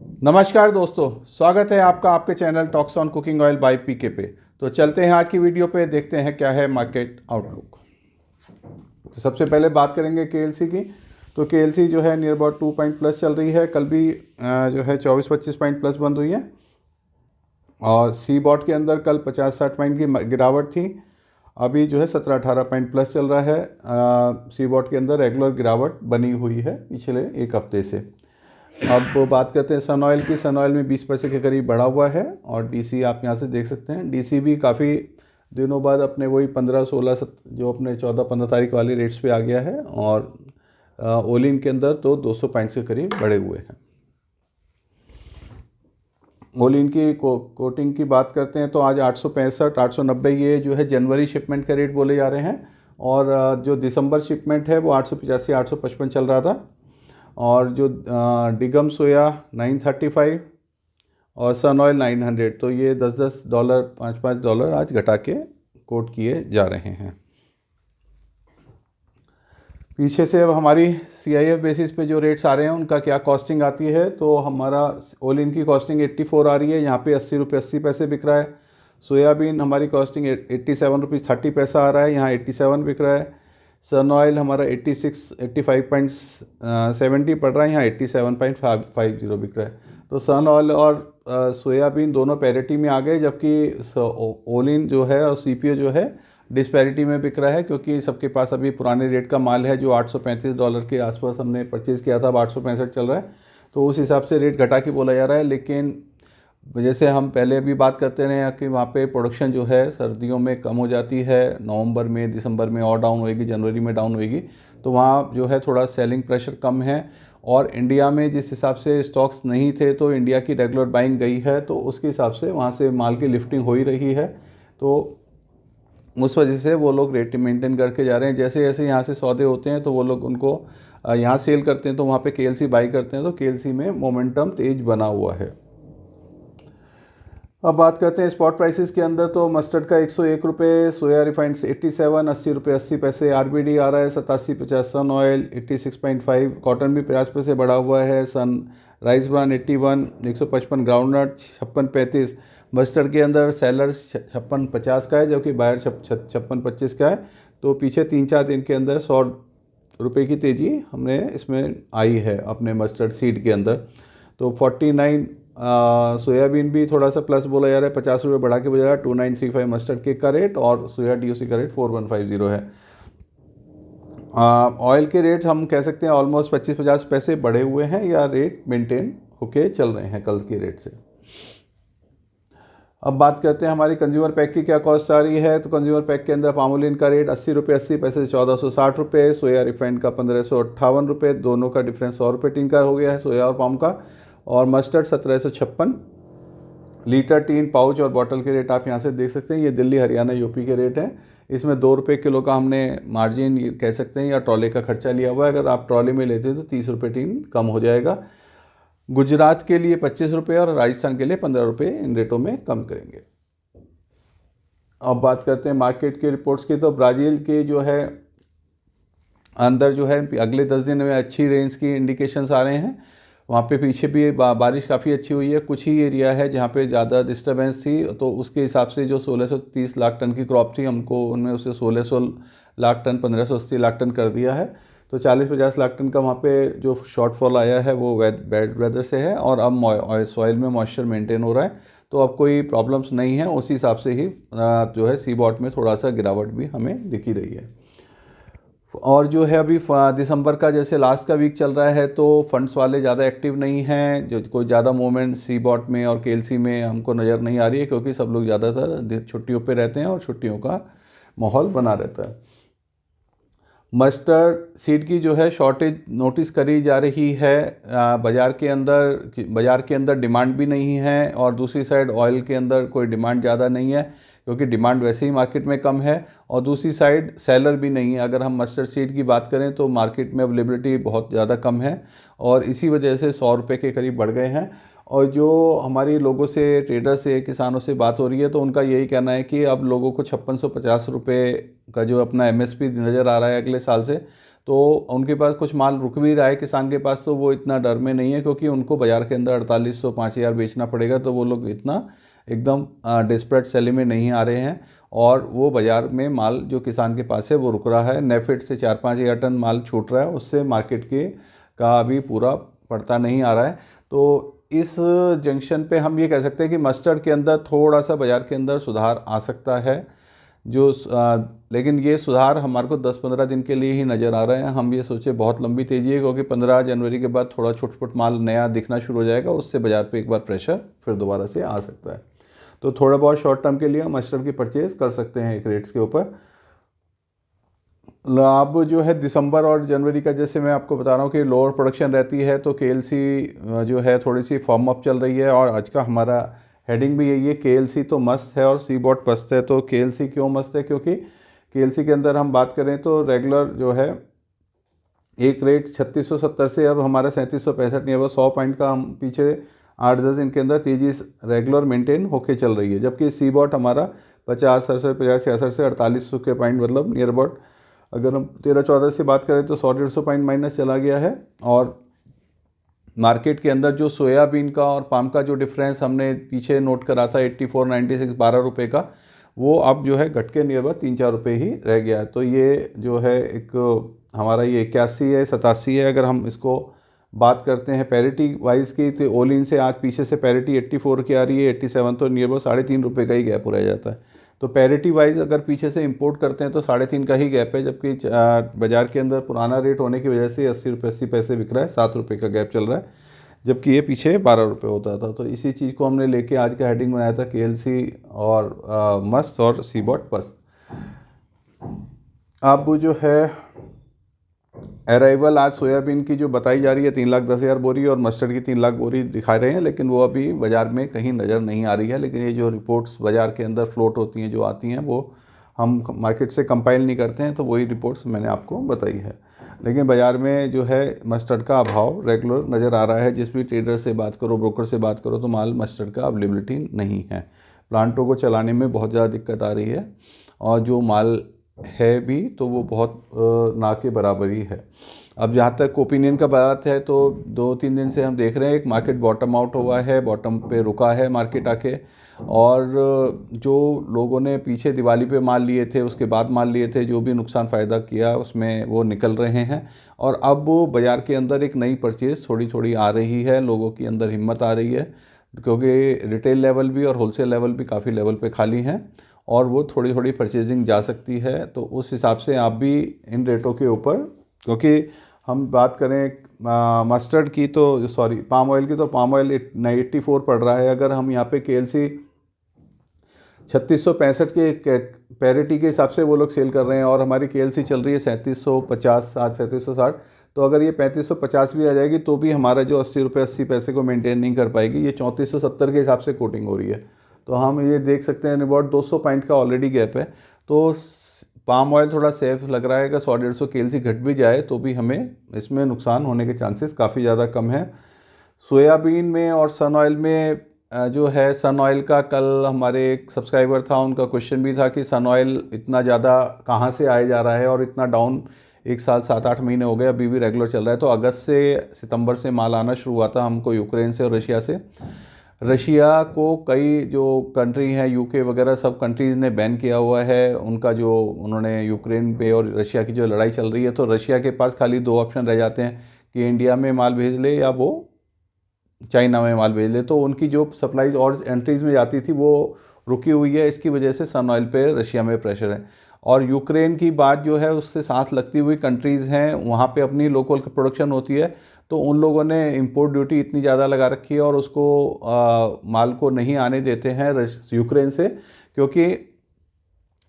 नमस्कार दोस्तों, स्वागत है आपका आपके channel talks on cooking oil by PK पे। तो चलते हैं आज की वीडियो पे, देखते हैं क्या है मार्केट आउटलुक। तो सबसे पहले बात करेंगे केएलसी की। तो केएलसी जो है नियर अबाउट 2 पॉइंट प्लस चल रही है। कल भी जो है 24-25 पॉइंट प्लस बंद हुई है। और सी बॉट के अंदर कल 50-60 पॉइंट की गिरावट थी। अभी जो है 17-18 पॉइंट प्लस चल रहा है। सी बॉट के अंदर रेगुलर गिरावट बनी हुई है पिछले एक हफ्ते से। अब बात करते हैं सन ऑयल की। सन ऑयल में 20 पैसे के करीब बढ़ा हुआ है। और डीसी आप यहाँ से देख सकते हैं, डीसी भी काफ़ी दिनों बाद अपने वही 15-16 जो अपने 14-15 तारीख वाले रेट्स पे आ गया है। और ओलिन के अंदर तो 200 पॉइंट्स के करीब बढ़े हुए हैं। ओलिन की कोटिंग की बात करते हैं तो आज 865, 890 ये जो है जनवरी शिपमेंट का रेट बोले जा रहे हैं। और जो दिसंबर शिपमेंट है वो 885, 855 चल रहा था। और जो डिगम सोया 935 और सन ऑयल 900, तो ये $10-10, $5-5 आज घटा के कोट किए जा रहे हैं। पीछे से अब हमारी CIF बेसिस पे जो रेट्स आ रहे हैं उनका क्या कॉस्टिंग आती है। तो हमारा ऑल इन की कॉस्टिंग 84 आ रही है। यहाँ पे 80 रुपये 80 पैसे बिक रहा है। सोयाबीन हमारी कॉस्टिंग 87 रुपीज़ 30 पैसा आ रहा है, यहाँ 87 बिक रहा है। सन ऑयल हमारा 85.70 पड़ रहा है, यहाँ 87.50 बिक रहा है। तो सन ऑयल और सोयाबीन दोनों पैरिटी में आ गए, जबकि ओलिन जो है और CPO जो है डिस्पैरिटी में बिक रहा है, क्योंकि सबके पास अभी पुराने रेट का माल है जो $835 के आसपास हमने परचेज़ किया था। अब 865 चल रहा है, तो उस हिसाब से रेट घटा के बोला जा रहा है। लेकिन जैसे हम पहले भी बात करते रहे हैं कि वहाँ पे प्रोडक्शन जो है सर्दियों में कम हो जाती है, नवंबर में, दिसंबर में और डाउन होएगी, जनवरी में डाउन होएगी। तो वहाँ जो है थोड़ा सेलिंग प्रेशर कम है। और इंडिया में जिस हिसाब से स्टॉक्स नहीं थे तो इंडिया की रेगुलर बाइंग गई है, तो उसके हिसाब से वहाँ से माल की लिफ्टिंग हो ही रही है। तो उस वजह से वो लोग रेट मेंटेन करके जा रहे हैं। जैसे जैसे यहाँ से सौदे होते हैं तो वो लोग उनको यहाँ सेल करते हैं, तो वहाँ पे KLC बाई करते हैं, तो KLC में मोमेंटम तेज बना हुआ है। अब बात करते हैं स्पॉट प्राइसेस के अंदर। तो मस्टर्ड का 101 रुपये, सोया रिफाइंड 87, 80 रुपये 80 पैसे। RBD आ रहा है 87-50, सन ऑयल 86.5, कॉटन भी 50 पैसे बढ़ा हुआ है। सन राइस ब्रान 81, 155 ग्राउंडनट 56.35। मस्टर्ड के अंदर सेलर 56.50 का है, जबकि बायर 56.25 का है। तो पीछे 3-4 दिन के अंदर 100 रुपये की तेज़ी हमने इसमें आई है अपने मस्टर्ड सीड के अंदर। तो 49 सोयाबीन भी थोड़ा सा प्लस बोला जा रहा है, 50 रुपये बढ़ा के बोला जा रहा है। 2935 मस्टर्ड केक का रेट और सोया DOC का रेट 4150 है। ऑयल के रेट हम कह सकते हैं ऑलमोस्ट 25-50 पैसे बढ़े हुए हैं, या रेट मेंटेन होके चल रहे हैं कल के रेट से। अब बात करते हैं हमारी कंज्यूमर पैक की क्या कॉस्ट आ रही है। तो कंज्यूमर पैक के अंदर पामोलिन का रेट 80 रुपये 80 पैसे से 1460 रुपये, सोया रिफाइंड का 1558 रुपये, दोनों का डिफरेंस 100 रुपये टीन का हो गया है, सोया और पाम का। और मस्टर्ड 1756 लीटर टीन, पाउच और बॉटल के रेट आप यहाँ से देख सकते हैं। ये दिल्ली, हरियाणा, यूपी के रेट हैं। इसमें 2 रुपये किलो का हमने मार्जिन कह सकते हैं, या ट्रॉले का खर्चा लिया हुआ है। अगर आप ट्रॉले में लेते हैं तो 30 रुपये टीन कम हो जाएगा। गुजरात के लिए 25 रुपये और राजस्थान के लिए 15 रुपये इन रेटों में कम करेंगे। अब बात करते हैं मार्केट के रिपोर्ट्स की। तो ब्राज़ील के जो है अंदर जो है अगले 10 दिन में अच्छी रेंज की इंडिकेशंस आ रहे हैं। वहाँ पे पीछे भी बारिश काफ़ी अच्छी हुई है। कुछ ही एरिया है जहाँ पे ज़्यादा डिस्टर्बेंस थी, तो उसके हिसाब से जो 1630 लाख टन की क्रॉप थी, हमको उनमें उसे 1600 लाख टन, 1580 लाख टन कर दिया है। तो 40-50 लाख टन का वहाँ पे जो शॉर्टफॉल आया है वो बैड वेदर से है। और अब सॉइल में मॉइस्चर मेंटेन हो रहा है, तो अब कोई प्रॉब्लम्स नहीं है। उसी हिसाब से ही जो है सी बॉट में थोड़ा सा गिरावट भी हमें दिखी रही है। और जो है अभी दिसंबर का जैसे लास्ट का वीक चल रहा है, तो फंड्स वाले ज़्यादा एक्टिव नहीं हैं। जो कोई ज़्यादा मूवमेंट सी बॉट में और KLC में हमको नज़र नहीं आ रही है, क्योंकि सब लोग ज़्यादातर छुट्टियों पे रहते हैं और छुट्टियों का माहौल बना रहता है। मस्टर्ड सीड की जो है शॉर्टेज नोटिस करी जा रही है। बाज़ार के अंदर डिमांड भी नहीं है, और दूसरी साइड ऑयल के अंदर कोई डिमांड ज़्यादा नहीं है, क्योंकि डिमांड वैसे ही मार्केट में कम है। और दूसरी साइड सेलर भी नहीं है। अगर हम मस्टर्ड सीड की बात करें तो मार्केट में अवेलेबिलिटी बहुत ज़्यादा कम है, और इसी वजह से 100 रुपये के करीब बढ़ गए हैं। और जो हमारी लोगों से, ट्रेडर से, किसानों से बात हो रही है, तो उनका यही कहना है कि अब लोगों को 5650 रुपये का जो अपना MSP नज़र आ रहा है अगले साल से, तो उनके पास कुछ माल रुक भी रहा है किसान के पास, तो वो इतना डर में नहीं है, क्योंकि उनको बाज़ार के अंदर 4800 5000 बेचना पड़ेगा, तो वो लोग इतना एकदम डिस्परेट सेलिंग में नहीं आ रहे हैं। और वो बाज़ार में माल जो किसान के पास है वो रुक रहा है। नेफेड से 4-5 हज़ार टन माल छूट रहा है, उससे मार्केट के का अभी पूरा पड़ता नहीं आ रहा है। तो इस जंक्शन पे हम ये कह सकते हैं कि मस्टर्ड के अंदर थोड़ा सा बाज़ार के अंदर सुधार आ सकता है, लेकिन ये सुधार हमारे को 10-15 दिन के लिए ही नज़र आ रहे हैं। हम ये सोचे बहुत लंबी तेज़ी है, क्योंकि 15 जनवरी के बाद थोड़ा छुट-पुट माल नया दिखना शुरू हो जाएगा, उससे बाज़ार पे एक बार प्रेशर फिर दोबारा से आ सकता है। तो थोड़ा बहुत शॉर्ट टर्म के लिए हम मस्टर्ड की परचेज़ कर सकते हैं एक रेट्स के ऊपर। अब जो है दिसंबर और जनवरी का, जैसे मैं आपको बता रहा हूँ कि लोअर प्रोडक्शन रहती है, तो केएलसी जो है थोड़ी सी फॉर्म अप चल रही है। और आज का हमारा हेडिंग भी यही है, केएलसी तो मस्त है और सीबॉट पस्त है। तो केएलसी क्यों मस्त है? क्योंकि केएलसी के अंदर हम बात करें तो रेगुलर जो है एक रेट 3670 से अब हमारा 3765 नहीं है, 100 पॉइंट का हम पीछे 8-10 दिन के अंदर तेज़ी रेगुलर मेंटेन होके चल रही है। जबकि सीबॉट हमारा 50-66 से 4800 के पॉइंट, मतलब नियर अबाउट अगर हम 13-14 से बात करें तो 100-150 पॉइंट माइनस चला गया है। और मार्केट के अंदर जो सोयाबीन का और पाम का जो डिफरेंस हमने पीछे नोट करा था 84.96 12 रुपये का, वो अब जो है घट के नियर अबाउट 3-4 रुपये ही रह गया है। तो ये जो है एक हमारा ये 81 है 87 है। अगर हम इसको बात करते हैं पैरिटी वाइज की, तो ओल इन से आज पीछे से पैरिटी 84 की आ रही है, 87, तो नियर अबाउट 3.5 रुपये का ही गैप रह जाता है। तो पैरिटी वाइज अगर पीछे से इंपोर्ट करते हैं तो 3.5 का ही गैप है, जबकि बाज़ार के अंदर पुराना रेट होने की वजह से 80 रुपये 80 पैसे बिक रहा है, 7 रुपये का गैप चल रहा है, जबकि ये पीछे 12 रुपये होता था। तो इसी चीज़ को हमने लेके आज का हेडिंग बनाया था, केएलसी और मस्त और सीबॉट पस्त। अब जो है अराइवल आज सोयाबीन की जो बताई जा रही है 3,10,000 बोरी, और मस्टर्ड की 3 लाख बोरी दिखा रहे हैं, लेकिन वो अभी बाज़ार में कहीं नज़र नहीं आ रही है। लेकिन ये जो रिपोर्ट्स बाज़ार के अंदर फ्लोट होती हैं, जो आती हैं, वो हम मार्केट से कंपाइल नहीं करते हैं, तो वही रिपोर्ट्स मैंने आपको बताई है। लेकिन बाज़ार में जो है मस्टर्ड का अभाव रेगुलर नज़र आ रहा है। जिस भी ट्रेडर से बात करो, ब्रोकर से बात करो, तो माल मस्टर्ड का अवेलेबिलिटी नहीं है। प्लांटों को चलाने में बहुत ज़्यादा दिक्कत आ रही है, और जो माल है भी तो वो बहुत ना के बराबर ही है। अब जहाँ तक ओपिनियन का बात है, तो 2-3 दिन से हम देख रहे हैं एक मार्केट बॉटम आउट हुआ है, बॉटम पे रुका है मार्केट आके। और जो लोगों ने पीछे दिवाली पे माल लिए थे, उसके बाद माल लिए थे, जो भी नुकसान फ़ायदा किया उसमें वो निकल रहे हैं। और अब वो बाज़ार के अंदर एक नई परचेज़ थोड़ी थोड़ी आ रही है, लोगों के अंदर हिम्मत आ रही है, क्योंकि रिटेल लेवल भी और होलसेल लेवल भी काफ़ी लेवल पे खाली हैं, और वो थोड़ी थोड़ी परचेजिंग जा सकती है। तो उस हिसाब से आप भी इन रेटों के ऊपर, क्योंककि हम बात करें मस्टर्ड की तो सॉरी पाम ऑयल की, तो पाम ऑयल 84 पड़ रहा है। अगर हम यहाँ पे केएलसी 3665 के पैरिटी के हिसाब से वो लोग सेल कर रहे हैं, और हमारी केएलसी चल रही है 3750 3760, तो अगर ये 3550 भी आ जाएगी तो भी हमारा जो 80 रुपये 80 पैसे को मेंटेन नहीं कर पाएगी। ये 3470 के हिसाब से कोटिंग हो रही है, तो हम ये देख सकते हैं अबाउट 200 पॉइंट का ऑलरेडी गैप है। तो पाम ऑयल थोड़ा सेफ लग रहा है कि 100-150 केएलसी घट भी जाए तो भी हमें इसमें नुकसान होने के चांसेस काफ़ी ज़्यादा कम है। सोयाबीन में और सन ऑयल में जो है, सन ऑयल का कल हमारे एक सब्सक्राइबर था, उनका क्वेश्चन भी था कि सन ऑयल इतना ज़्यादा कहाँ से आया जा रहा है, और इतना डाउन 1 साल 7-8 महीने हो गए, अभी भी रेगुलर चल रहा है। तो अगस्त से सितंबर से माल आना शुरू हुआ था हमको यूक्रेन से और रशिया से। रशिया को कई जो कंट्री हैं, यूके वगैरह सब कंट्रीज़ ने बैन किया हुआ है उनका, जो उन्होंने यूक्रेन पे और रशिया की जो लड़ाई चल रही है, तो रशिया के पास खाली 2 ऑप्शन रह जाते हैं कि इंडिया में माल भेज ले या वो चाइना में माल भेज ले। तो उनकी जो सप्लाईज और एंट्रीज़ में जाती थी वो रुकी हुई है, इसकी वजह से सन ऑयल पे रशिया में प्रेशर है। और यूक्रेन की बात जो है, उससे साथ लगती हुई कंट्रीज़ हैं, वहाँ पे अपनी लोकल प्रोडक्शन होती है, तो उन लोगों ने इंपोर्ट ड्यूटी इतनी ज़्यादा लगा रखी है, और उसको माल को नहीं आने देते हैं यूक्रेन से, क्योंकि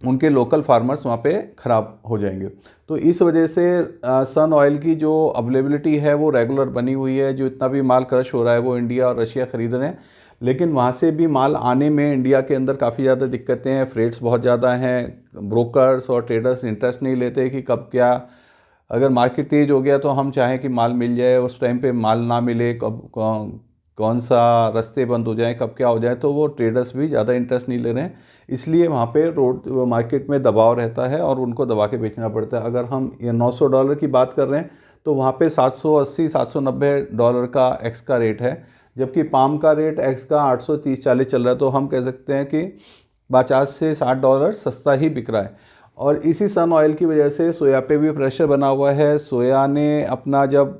उनके लोकल फार्मर्स वहाँ पे ख़राब हो जाएंगे। तो इस वजह से सन ऑयल की जो अवेलेबिलिटी है वो रेगुलर बनी हुई है। जो इतना भी माल क्रश हो रहा है वो इंडिया और रशिया ख़रीद रहे हैं, लेकिन वहाँ से भी माल आने में इंडिया के अंदर काफ़ी ज़्यादा दिक्कतें हैं, फ्रेट्स बहुत ज़्यादा हैं। ब्रोकर्स और ट्रेडर्स इंटरेस्ट नहीं लेते कि कब क्या, अगर मार्केट तेज़ हो गया तो हम चाहें कि माल मिल जाए, उस टाइम पे माल ना मिले, कौन सा रास्ते बंद हो जाए, कब क्या हो जाए, तो वो ट्रेडर्स भी ज़्यादा इंटरेस्ट नहीं ले रहे हैं। इसलिए वहाँ पे रोड मार्केट में दबाव रहता है और उनको दबा के बेचना पड़ता है। अगर हम ये $900 की बात कर रहे हैं तो वहाँ पे $780-790 का एक्स का रेट है, जबकि पाम का रेट एक्स का 830-40 चल रहा है। तो हम कह सकते हैं कि $50 से $60 सस्ता ही बिक रहा है। और इसी सन ऑयल की वजह से सोया पे भी प्रेशर बना हुआ है। सोया ने अपना जब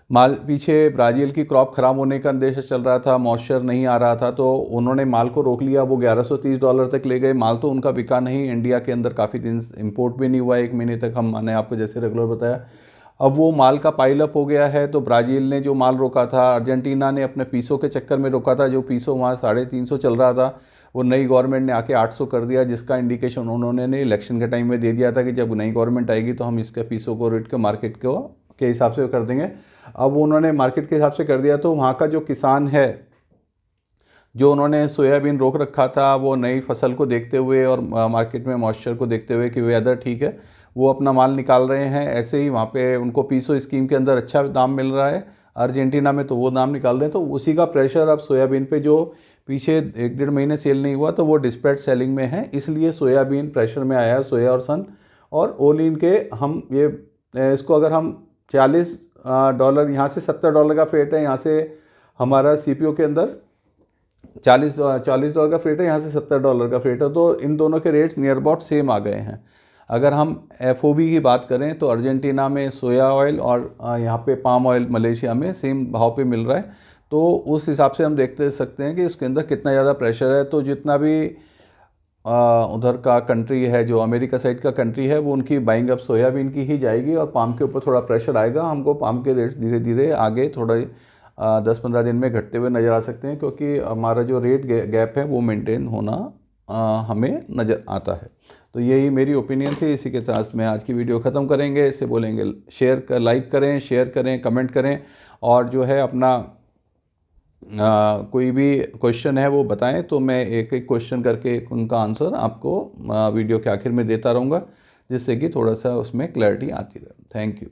माल पीछे ब्राज़ील की क्रॉप ख़राब होने का अंदेशा चल रहा था, मॉइस्चर नहीं आ रहा था, तो उन्होंने माल को रोक लिया। वो $1130 तक ले गए। माल तो उनका बिका नहीं, इंडिया के अंदर काफ़ी दिन इंपोर्ट भी नहीं हुआ, 1 महीने तक मैंने आपको जैसे रेगुलर बताया। अब वो माल का पाइलअप हो गया है, तो ब्राज़ील ने जो माल रोका था, अर्जेंटीना ने अपने पीसों के चक्कर में रोका था। जो पीसों वहाँ 350 चल रहा था, वो नई गवर्नमेंट ने आके 800 कर दिया, जिसका इंडिकेशन उन्होंने इलेक्शन के टाइम में दे दिया था कि जब नई गवर्नमेंट आएगी तो हम इसके पीसों को रेट के मार्केट के हिसाब से कर देंगे। अब उन्होंने मार्केट के हिसाब से कर दिया, तो वहाँ का जो किसान है, जो उन्होंने सोयाबीन रोक रखा था, वो नई फसल को देखते हुए और मार्केट में मॉइस्चर को देखते हुए कि वेदर ठीक है, वो अपना माल निकाल रहे हैं। ऐसे ही वहाँ पे उनको पीसो स्कीम के अंदर अच्छा दाम मिल रहा है, अर्जेंटीना में तो वो दाम निकाल रहे हैं। तो उसी का प्रेशर अब सोयाबीन पे, जो पीछे 1-1.5 महीने सेल नहीं हुआ, तो वो डिस्पैच सेलिंग में है, इसलिए सोयाबीन प्रेशर में आया है। सोया और सन और ओलिन के हम ये इसको अगर हम $40 यहाँ से $70 का फ्रेट है, यहाँ से हमारा CPO के अंदर $40 का फ्रेट है, यहाँ से $70 का फ्रेट है, तो इन दोनों के रेट्स नियर अबाउट सेम आ गए हैं। अगर हम FOB की बात करें तो अर्जेंटीना में सोया ऑयल और यहाँ पे पाम ऑयल मलेशिया में सेम भाव पे मिल रहा है। तो उस हिसाब से हम देखते सकते हैं कि उसके अंदर कितना ज़्यादा प्रेशर है। तो जितना भी उधर का कंट्री है, जो अमेरिका साइड का कंट्री है, वो उनकी बाइंग अब सोयाबीन की ही जाएगी और पाम के ऊपर थोड़ा प्रेशर आएगा। हमको पाम के रेट्स धीरे धीरे आगे थोड़ा 10-15 दिन में घटते हुए नज़र आ सकते हैं, क्योंकि हमारा जो रेट गैप है वो मेंटेन होना हमें नज़र आता है। तो यही मेरी ओपिनियन थी। इसी के साथ मैं आज की वीडियो ख़त्म करेंगे। इससे बोलेंगे लाइक करें, शेयर करें, कमेंट करें, और जो है अपना कोई भी क्वेश्चन है वो बताएं, तो मैं एक एक क्वेश्चन करके उनका आंसर आपको वीडियो के आखिर में देता रहूँगा, जिससे कि थोड़ा सा उसमें क्लैरिटी आती रहे। Thank you.